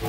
All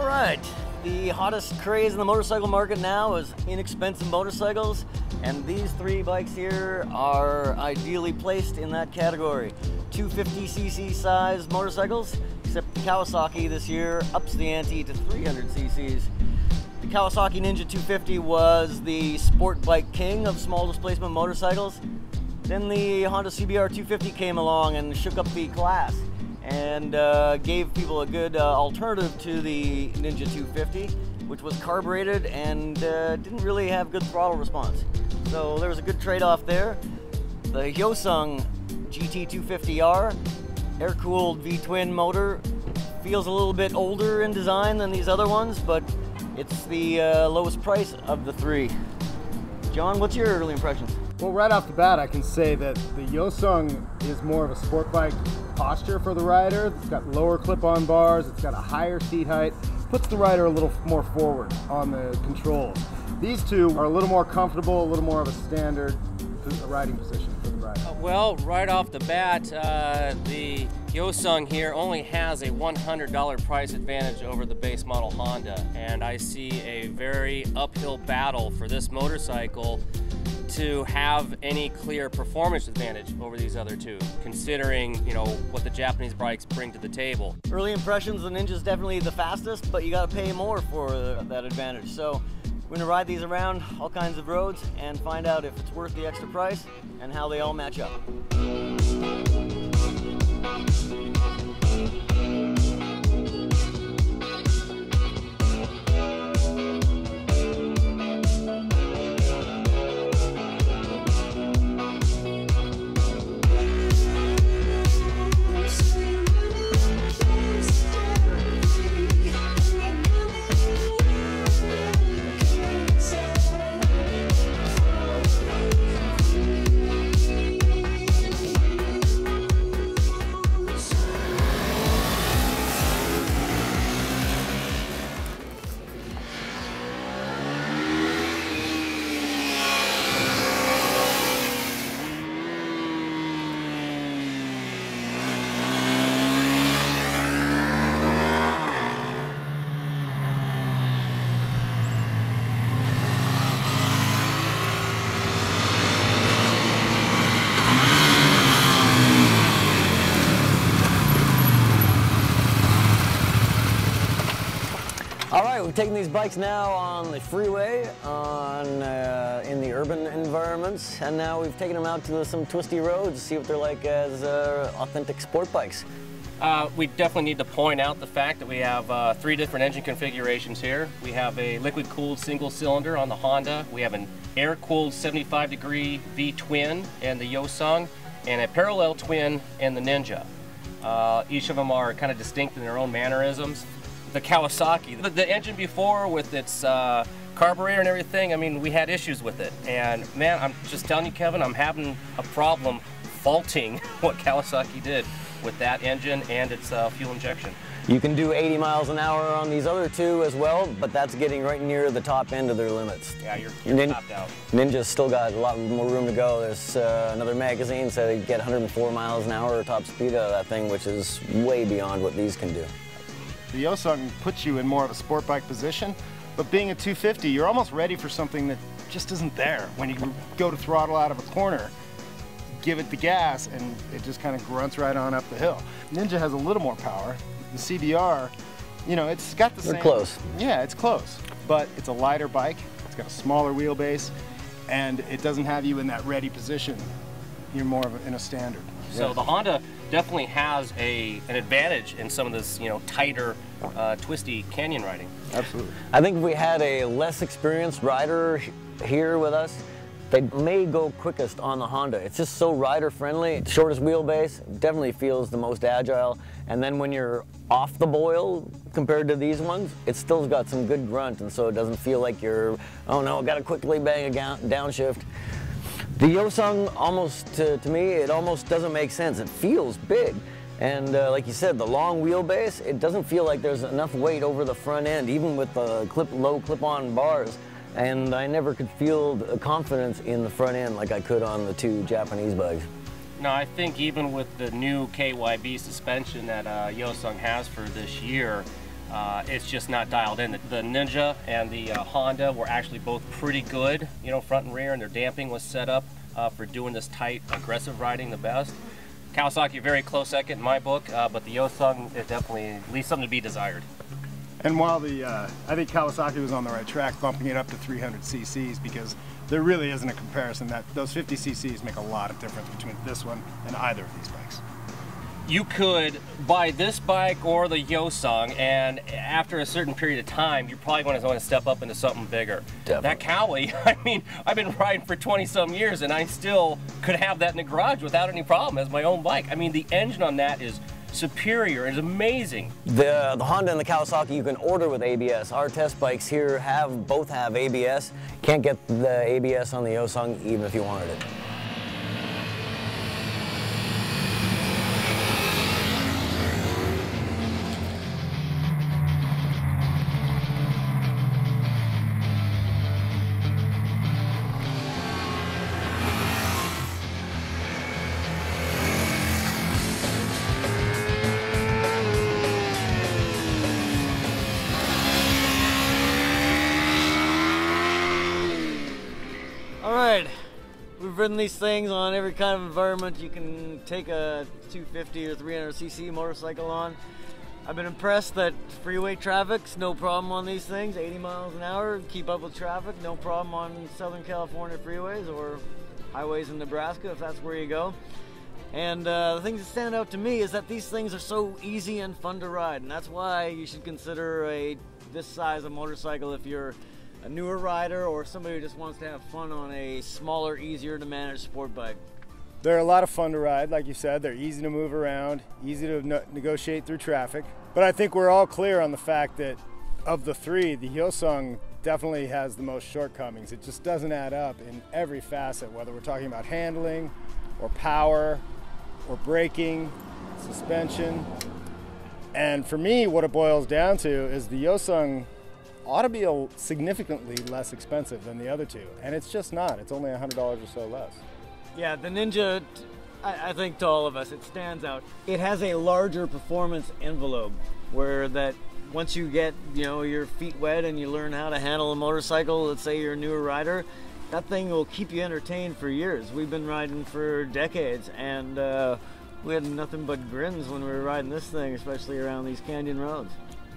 right, the hottest craze in the motorcycle market now is inexpensive motorcycles, and these three bikes here are ideally placed in that category. 250cc size motorcycles, except Kawasaki this year ups the ante to 300cc's. The Kawasaki Ninja 250 was the sport bike king of small displacement motorcycles. Then the Honda CBR 250 came along and shook up the class and gave people a good alternative to the Ninja 250, which was carbureted and didn't really have good throttle response. So there was a good trade-off there. The Hyosung GT250R, air-cooled V-twin motor, feels a little bit older in design than these other ones, but it's the lowest price of the three. John, what's your early impressions? Well, right off the bat, I can say that the Hyosung is more of a sport bike posture for the rider. It's got lower clip-on bars, it's got a higher seat height, puts the rider a little more forward on the controls. These two are a little more comfortable, a little more of a standard riding position for the rider. Well, right off the bat, the Hyosung here only has a $100 price advantage over the base model Honda, and I see a very uphill battle for this motorcycle to have any clear performance advantage over these other two, considering, you know, what the Japanese bikes bring to the table. Early impressions, the Ninja's definitely the fastest, but you gotta pay more for that advantage. So we're gonna ride these around all kinds of roads and find out if it's worth the extra price and how they all match up. All right, we've taken these bikes now on the freeway, in the urban environments, and now we've taken them out to some twisty roads to see what they're like as authentic sport bikes. We definitely need to point out the fact that we have three different engine configurations here. We have a liquid-cooled single cylinder on the Honda, we have an air-cooled 75-degree V-twin in the Hyosung, and a parallel twin in the Ninja. Each of them are kind of distinct in their own mannerisms. The Kawasaki, the engine before with its carburetor and everything, I mean, we had issues with it. And man, I'm just telling you, Kevin, I'm having a problem faulting what Kawasaki did with that engine and its fuel injection. You can do 80 miles an hour on these other two as well, but that's getting right near the top end of their limits. Yeah, you're topped out. Ninja's still got a lot more room to go. There's another magazine said you get 104 miles an hour top speed out of that thing, which is way beyond what these can do. The Hyosung puts you in more of a sport bike position, but being a 250, you're almost ready for something that just isn't there. When you go to throttle out of a corner, give it the gas, and it just kind of grunts right on up the hill. Ninja has a little more power. The CBR, you know, it's got the same. They're close. Yeah, it's close, but it's a lighter bike. It's got a smaller wheelbase, and it doesn't have you in that ready position. You're more of in a standard. So the Honda definitely has an advantage in some of this, you know, tighter, twisty canyon riding. Absolutely. I think if we had a less experienced rider here with us, they may go quickest on the Honda. It's just so rider friendly. Shortest wheelbase, definitely feels the most agile. And then when you're off the boil compared to these ones, it still's got some good grunt, and so it doesn't feel like you're, oh no, gotta quickly bang a downshift. The Yosung almost, to me, it almost doesn't make sense. It feels big. And like you said, the long wheelbase, it doesn't feel like there's enough weight over the front end, even with the low clip-on bars. And I never could feel the confidence in the front end like I could on the two Japanese bikes. No, I think even with the new KYB suspension that Yosung has for this year, it's just not dialed in. The Ninja and the Honda were actually both pretty good, you know, front and rear, and their damping was set up for doing this tight, aggressive riding the best. Kawasaki, very close second in my book, but the Yosung is definitely leaves something to be desired. And while I think Kawasaki was on the right track, bumping it up to 300 cc's, because there really isn't a comparison. That those 50 cc's make a lot of difference between this one and either of these bikes. You could buy this bike or the Yosung, and after a certain period of time, you're probably going to want to step up into something bigger. Definitely. That Cowie, I mean, I've been riding for 20-some years, and I still could have that in the garage without any problem as my own bike. I mean, the engine on that is superior. It's amazing. The Honda and the Kawasaki you can order with ABS. Our test bikes here both have ABS. Can't get the ABS on the Yosung even if you wanted it. Alright, we've ridden these things on every kind of environment you can take a 250 or 300cc motorcycle on. I've been impressed that freeway traffic's no problem on these things, 80 miles an hour, keep up with traffic, no problem on Southern California freeways or highways in Nebraska if that's where you go. And the things that stand out to me is that these things are so easy and fun to ride, and that's why you should consider this size of motorcycle if you're a newer rider or somebody who just wants to have fun on a smaller, easier to manage sport bike. They're a lot of fun to ride, like you said. They're easy to move around, easy to negotiate through traffic. But I think we're all clear on the fact that of the three, the Yosung definitely has the most shortcomings. It just doesn't add up in every facet, whether we're talking about handling or power or braking, suspension. And for me, what it boils down to is the Yosung ought to be significantly less expensive than the other two, and it's just not. It's only $100 or so less. Yeah, the Ninja, I think to all of us, it stands out. It has a larger performance envelope, where that once you get your feet wet and you learn how to handle a motorcycle, let's say you're a newer rider, that thing will keep you entertained for years. We've been riding for decades, and we had nothing but grins when we were riding this thing, especially around these canyon roads.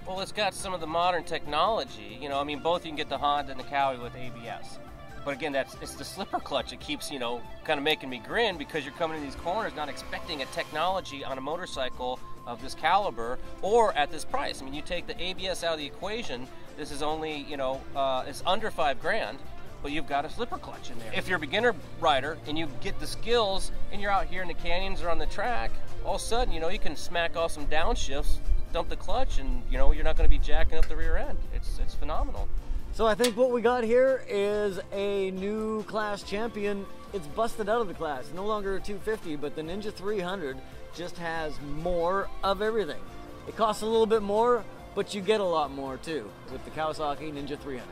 Well, it's got some of the modern technology. I mean, both you can get the Honda and the Cowie with ABS. But again, it's the slipper clutch that keeps, kind of making me grin, because you're coming in these corners not expecting a technology on a motorcycle of this caliber or at this price. I mean, you take the ABS out of the equation, this is only, it's under $5,000, but you've got a slipper clutch in there. If you're a beginner rider and you get the skills and you're out here in the canyons or on the track, all of a sudden, you can smack off some downshifts, dump the clutch, and you're not going to be jacking up the rear end. It's phenomenal. So I think what we got here is a new class champion. It's busted out of the class. No longer a 250, but the Ninja 300 just has more of everything. It costs a little bit more, but you get a lot more too with the Kawasaki Ninja 300.